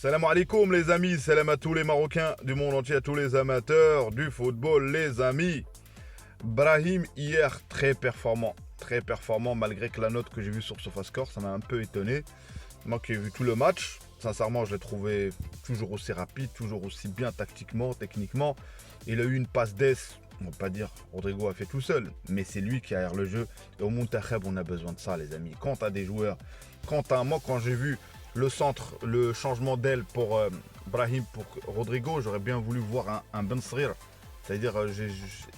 Salam alaikum les amis, salam à tous les Marocains du monde entier, à tous les amateurs du football les amis. Brahim hier très performant malgré que la note que j'ai vue sur SofaScore, ça m'a un peu étonné. Moi qui ai vu tout le match, sincèrement je l'ai trouvé toujours aussi rapide, toujours aussi bien tactiquement, techniquement. Il a eu une passe d'ess, on va pas dire Rodrigo a fait tout seul, mais c'est lui qui a aère le jeu. Et au Muntakheb on a besoin de ça les amis. Quand t'as des joueurs, moi quand j'ai vu le centre, le changement d'aile pour Brahim, pour Rodrigo, j'aurais bien voulu voir un Ben Srir. C'est-à-dire,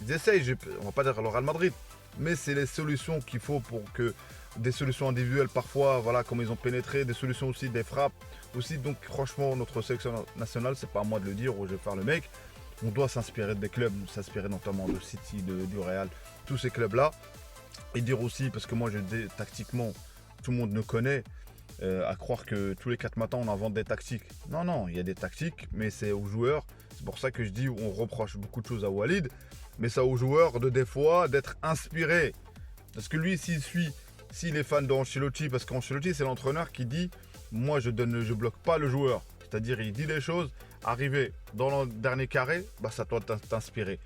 j'essaye, on va pas dire le Real Madrid, mais c'est les solutions qu'il faut pour que des solutions individuelles parfois, voilà, comme ils ont pénétré, des solutions aussi, des frappes aussi. Donc franchement, notre sélection nationale, c'est pas à moi de le dire ou je vais faire le mec. On doit s'inspirer des clubs, s'inspirer notamment de City, du Real, tous ces clubs-là. Et dire aussi, parce que moi, tactiquement, tout le monde nous connaît. À croire que tous les 4 matins on invente des tactiques. Non, il y a des tactiques, mais c'est aux joueurs. C'est pour ça que je dis on reproche beaucoup de choses à Walid, mais c'est aux joueurs de des fois d'être inspirés. Parce que lui, s'il est fan d'Ancelotti, parce qu'Ancelotti c'est l'entraîneur qui dit moi je bloque pas le joueur. C'est-à-dire il dit les choses, arrivé dans le dernier carré, bah ça doit t'inspirer.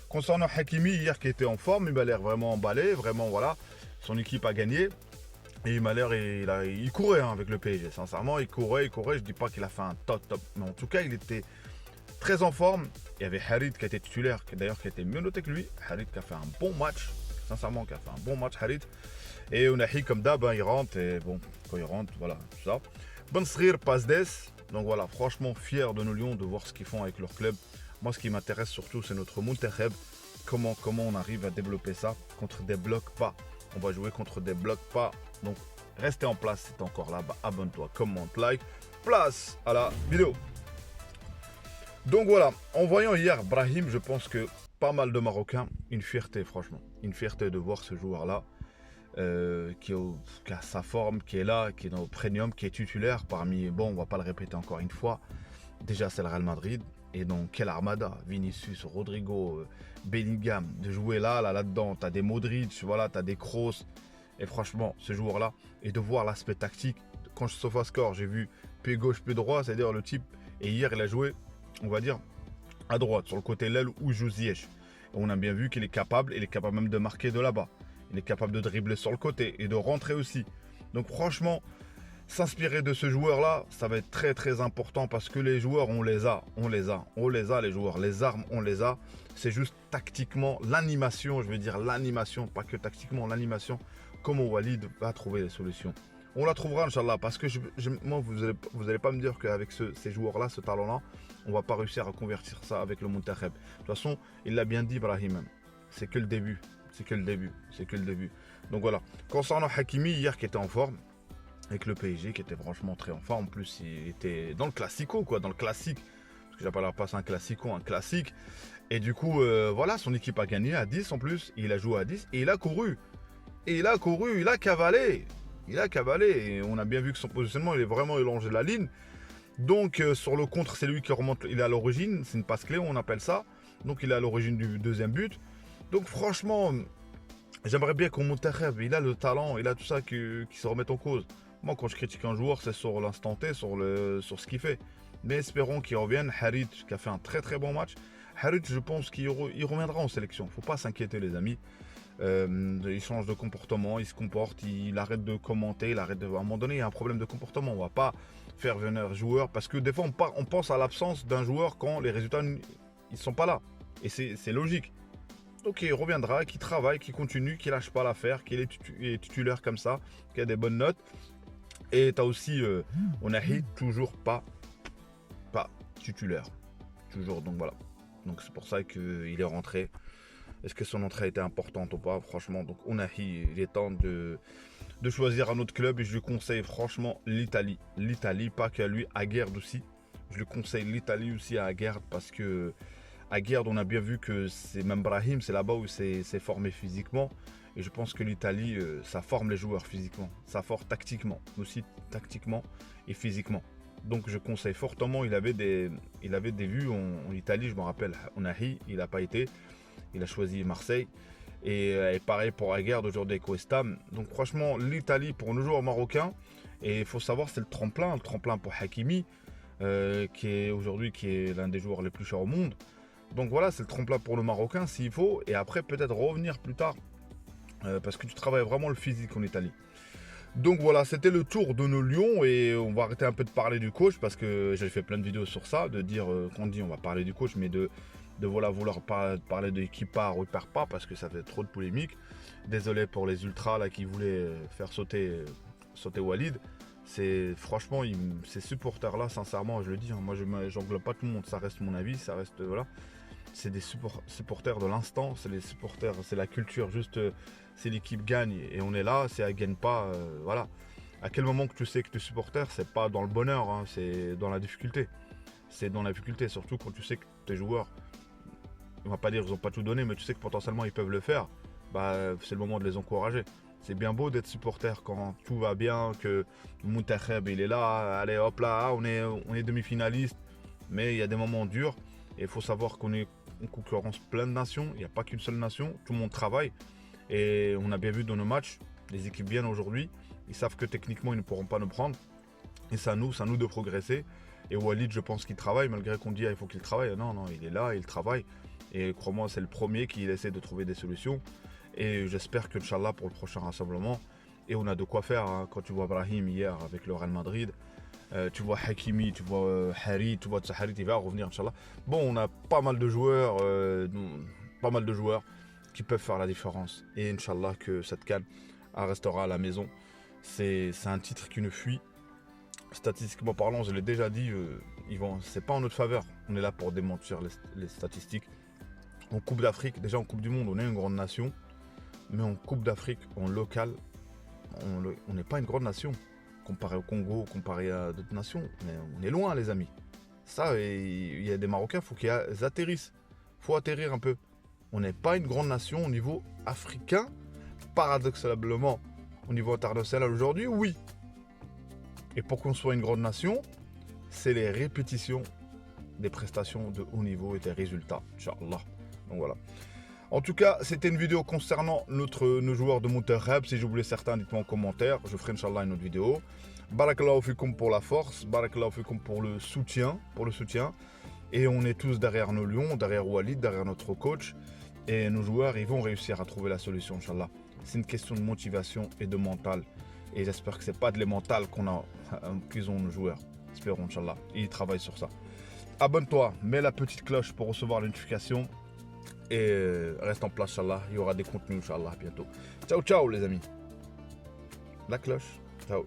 Concernant Hakimi hier qui était en forme, il m'a l'air vraiment emballé, vraiment voilà, son équipe a gagné. Et il m'a l'air, il courait avec le PSG, sincèrement, il courait, je dis pas qu'il a fait un top, mais en tout cas, il était très en forme. Il y avait Harit qui était titulaire, qui a été mieux noté que lui. Harit qui a fait un bon match, sincèrement, qui a fait un bon match, Harit. Et Ounahi, comme d'hab, il rentre, et bon, quand il rentre, voilà, tout ça. Ben Srir passe d'ess, donc voilà, franchement, fier de nos Lions de voir ce qu'ils font avec leur club. Moi, ce qui m'intéresse surtout, c'est notre Muntakheb. Comment on arrive à développer ça contre des blocs pas. On va jouer contre des blocs pas. Donc, restez en place si t'es encore là. Bah, abonne-toi, commente, like. Place à la vidéo. Donc voilà, en voyant hier Brahim, je pense que pas mal de Marocains, une fierté franchement. Une fierté de voir ce joueur-là qui a sa forme, qui est là, qui est dans le premium, qui est titulaire parmi, bon, on va pas le répéter encore une fois. Déjà, c'est le Real Madrid. Et donc, quelle armada, Vinicius, Rodrigo, Bellingham, de jouer là-dedans. T'as des Modric, voilà, t'as des Kroos. Et franchement, ce joueur-là, et de voir l'aspect tactique. Quand je SofaScore, j'ai vu pied gauche, pied droit, c'est-à-dire le type. Et hier, il a joué, on va dire, à droite, sur le côté l'aile où joue Ziyech. Et on a bien vu qu'il est capable, il est capable même de marquer de là-bas. Il est capable de dribbler sur le côté et de rentrer aussi. Donc franchement, s'inspirer de ce joueur-là, ça va être très très important parce que les joueurs, on les a les joueurs. Les armes, on les a. C'est juste tactiquement, l'animation, je veux dire l'animation, pas que tactiquement, l'animation, comment Walid va trouver les solutions. On la trouvera, Inch'Allah, parce que moi, vous allez pas me dire qu'avec ces joueurs-là, ce talent-là, on va pas réussir à convertir ça avec le Muntakheb. De toute façon, il l'a bien dit, Brahim, c'est que le début. Donc voilà. Concernant Hakimi, hier qui était en forme, avec le PSG qui était franchement très en forme. En plus, il était dans le classico, quoi, dans le classique. Parce que j'appelle pas ça un classico, un classique. Et du coup, voilà, son équipe a gagné à 10 en plus. Il a joué à 10 et il a couru. Il a cavalé. Et on a bien vu que son positionnement, il est vraiment élongé la ligne. Donc, sur le contre, c'est lui qui remonte. Il est à l'origine. C'est une passe clé, on appelle ça. Donc, il est à l'origine du deuxième but. Donc, franchement, j'aimerais bien qu'on monte il a le talent, il a tout ça qui se remette en cause. Moi, quand je critique un joueur, c'est sur l'instant T, sur ce qu'il fait. Mais espérons qu'il revienne. Harit, qui a fait un très très bon match. Harit, je pense qu'il reviendra en sélection. Faut pas s'inquiéter, les amis. Il change de comportement, il se comporte, il arrête de commenter, à un moment donné, il y a un problème de comportement. On va pas faire venir joueur parce que des fois, on pense à l'absence d'un joueur quand les résultats ils sont pas là. Et c'est logique. Donc il reviendra, qu'il travaille, qu'il continue, qu'il lâche pas l'affaire, qu'il est titulaire comme ça, qu'il a des bonnes notes. Et tu as aussi Ounahi, toujours pas titulaire. Toujours, donc voilà. Donc c'est pour ça qu'il est rentré. Est-ce que son entrée a été importante ou pas? Franchement, donc Ounahi, il est temps de choisir un autre club et je lui conseille franchement l'Italie. L'Italie, pas qu'à lui, à Guerd aussi. Je lui conseille l'Italie aussi à Guerd parce que à Guerd, on a bien vu que c'est même Brahim, c'est là-bas où c'est formé physiquement. Et je pense que l'Italie, ça forme les joueurs physiquement. Ça forme tactiquement, aussi tactiquement et physiquement. Donc je conseille fortement, il avait des vues en Italie, je me rappelle, Ounahi, il n'a pas été. Il a choisi Marseille. Et pareil pour Aguerd aujourd'hui avec West Ham. Donc franchement, l'Italie pour nos joueurs marocains. Et il faut savoir, c'est le tremplin pour Hakimi. qui est aujourd'hui l'un des joueurs les plus chers au monde. Donc voilà, c'est le tremplin pour le Marocain s'il faut. Et après, peut-être revenir plus tard. Parce que tu travailles vraiment le physique en Italie. Donc voilà, c'était le tour de nos lions. Et on va arrêter un peu de parler du coach. Parce que j'ai fait plein de vidéos sur ça. De dire qu'on dit on va parler du coach. Mais de voilà, vouloir parler de qui part ou part pas. Parce que ça fait trop de polémiques. Désolé pour les ultras là qui voulaient faire sauter Walid. C'est franchement, ces supporters là, sincèrement, je le dis, hein, moi j'englobe pas tout le monde, ça reste mon avis, ça reste voilà. C'est des supporters de l'instant, c'est les supporters, c'est la culture, juste si l'équipe gagne et on est là, si elle gagne pas, voilà. À quel moment que tu sais que tu es supporter, c'est pas dans le bonheur, hein, c'est dans la difficulté. C'est dans la difficulté, surtout quand tu sais que tes joueurs, on va pas dire qu'ils ont pas tout donné, mais tu sais que potentiellement ils peuvent le faire, bah c'est le moment de les encourager. C'est bien beau d'être supporter quand tout va bien, que Mountakeb il est là, allez hop là, on est demi-finaliste, mais il y a des moments durs et il faut savoir qu'on est en concurrence plein de nations, il n'y a pas qu'une seule nation, tout le monde travaille et on a bien vu dans nos matchs, les équipes viennent aujourd'hui, ils savent que techniquement ils ne pourront pas nous prendre et c'est à nous de progresser. Et Walid, je pense qu'il travaille, malgré qu'on dit il faut qu'il travaille, non, il est là, il travaille et crois-moi c'est le premier qui essaie de trouver des solutions. Et j'espère que, Inch'Allah, pour le prochain rassemblement, et on a de quoi faire, hein. Quand tu vois Brahim hier avec le Real Madrid, tu vois Hakimi, tu vois Harit, tu vois Tsaharit, il va revenir, Inch'Allah. Bon, on a pas mal de joueurs qui peuvent faire la différence. Et Inch'Allah que cette CAN restera à la maison. C'est un titre qui ne fuit. Statistiquement parlant, je l'ai déjà dit, c'est pas en notre faveur. On est là pour démentir les statistiques. En Coupe d'Afrique, déjà en Coupe du Monde, on est une grande nation. Mais en Coupe d'Afrique, en local, on n'est pas une grande nation. Comparé au Congo, comparé à d'autres nations, on est loin, les amis. Ça, il y a des Marocains, il faut qu'ils atterrissent. Il faut atterrir un peu. On n'est pas une grande nation au niveau africain. Paradoxalement, au niveau international aujourd'hui, oui. Et pour qu'on soit une grande nation, c'est les répétitions des prestations de haut niveau et des résultats, Inch'Allah. Donc voilà. En tout cas, c'était une vidéo concernant nos joueurs de Mountakeb. Si j'ai oublié certains, dites-moi en commentaire. Je ferai Inch'Allah une autre vidéo. Barakallahu fikoum pour la force. Barakallahu fikoum pour le soutien. Et on est tous derrière nos lions, derrière Walid, derrière notre coach. Et nos joueurs, ils vont réussir à trouver la solution, Inch'Allah. C'est une question de motivation et de mental. Et j'espère que ce n'est pas de les mentales qu'ils ont nos joueurs. Espérons, Inch'Allah. Ils travaillent sur ça. Abonne-toi, mets la petite cloche pour recevoir les notifications. Et reste en place, Inch'Allah. Il y aura des contenus, Inch'Allah, bientôt. Ciao, ciao, les amis. La cloche. Ciao.